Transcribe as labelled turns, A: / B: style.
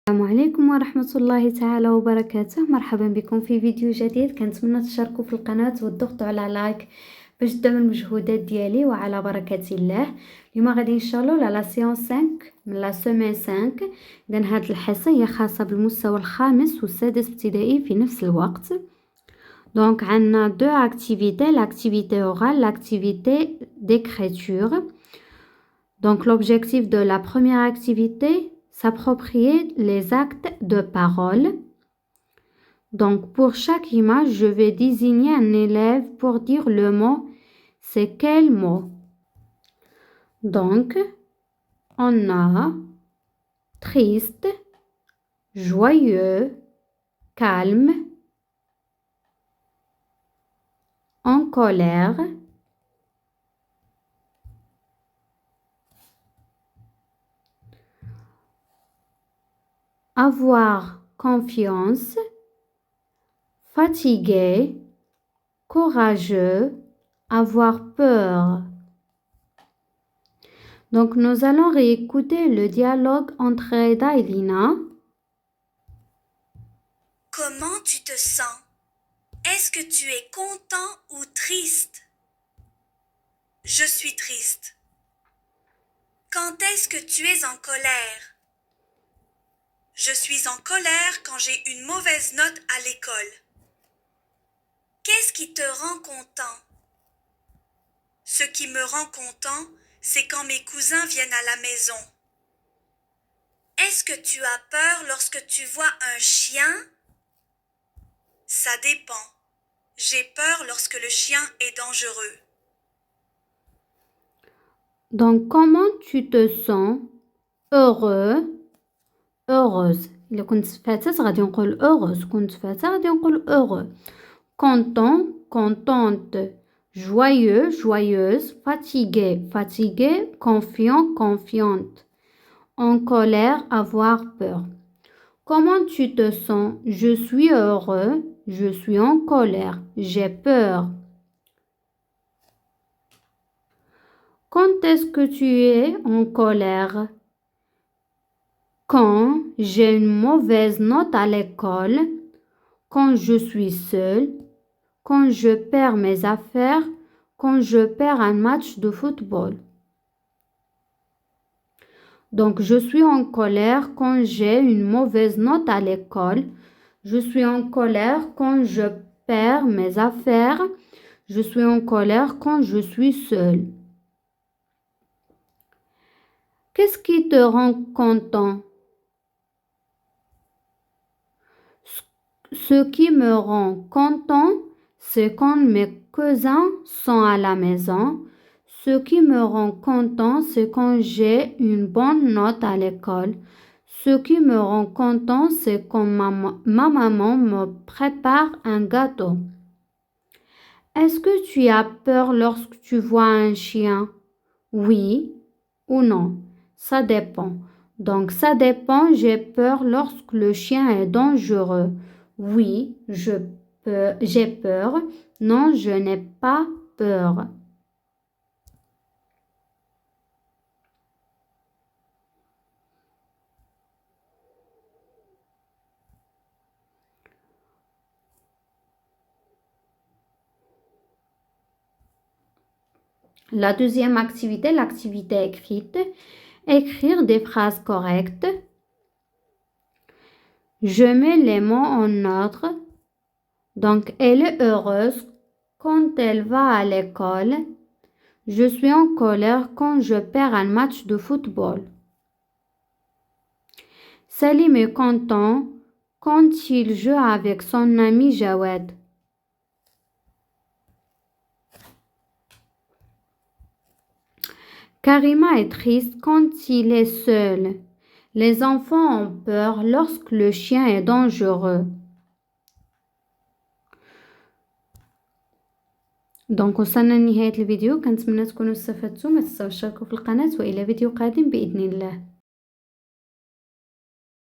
A: السلام عليكم ورحمة الله تعالى وبركاته. مرحبا بكم في فيديو جديد. كنتمنى تشاركوا في القناة وتضغطوا على لايك باش تدعموا المجهودات ديالي. وعلى بركة الله اليوم غادي نشارلو على سيونس 5 من لا سيمين 5. اذا هاد الحصة هي خاصة بالمستوى الخامس والسادس ابتدائي في نفس الوقت. دونك عندنا دو اكتيفيتي، لاكتيفيتي اورال، لاكتيفيتي d'écriture. Donc l'objectif de la première activité, s'approprier les actes de parole. Donc pour chaque image, je vais désigner un élève pour dire le mot. C'est quel mot? Donc on a triste, joyeux, calme, en colère, avoir confiance, fatigué, courageux, avoir peur. Donc nous allons réécouter le dialogue entre Reda et Lina.
B: Comment tu te sens? Est-ce que tu es content ou triste? Je suis triste. Quand est-ce que tu es en colère? Je suis en colère quand j'ai une mauvaise note à l'école. Qu'est-ce qui te rend content? Ce qui me rend content, c'est quand mes cousins viennent à la maison. Est-ce que tu as peur lorsque tu vois un chien? Ça dépend. J'ai peur lorsque le chien est dangereux.
A: Donc comment tu te sens? Heureux, heureuse. إلا كنت فتاة غادي نقول heureuse، كنت فتاة غادي نقول heureux. Content, contente. Joyeux, joyeuse. Fatigué, fatigué. Confiant, confiante. En colère, avoir peur. Comment tu te sens? Je suis heureux, je suis en colère, j'ai peur. Quand est-ce que tu es en colère? Quand j'ai une mauvaise note à l'école, quand je suis seule, quand je perds mes affaires, quand je perds un match de football. Donc, je suis en colère quand j'ai une mauvaise note à l'école. Je suis en colère quand je perds mes affaires. Je suis en colère quand je suis seule. Qu'est-ce qui te rend content? Ce qui me rend content, c'est quand mes cousins sont à la maison. Ce qui me rend content, c'est quand j'ai une bonne note à l'école. Ce qui me rend content, c'est quand ma maman me prépare un gâteau. Est-ce que tu as peur lorsque tu vois un chien? Oui ou non? Ça dépend. Donc ça dépend, j'ai peur lorsque le chien est dangereux. Oui, j'ai peur. Non, je n'ai pas peur. La deuxième activité, l'activité écrite. Écrire des phrases correctes. Je mets les mots en ordre. Donc, elle est heureuse quand elle va à l'école. Je suis en colère quand je perds un match de football. Salim est content quand il joue avec son ami Jawed. Karima est triste quand il est seul. Les enfants ont peur lorsque le chien est dangereux. دونك وصلنا لنهاية الفيديو. كنتمنى تكونوا استفدتوا. ما تنساوش تشتركوا في القناة وإلى فيديو قادم بإذن الله.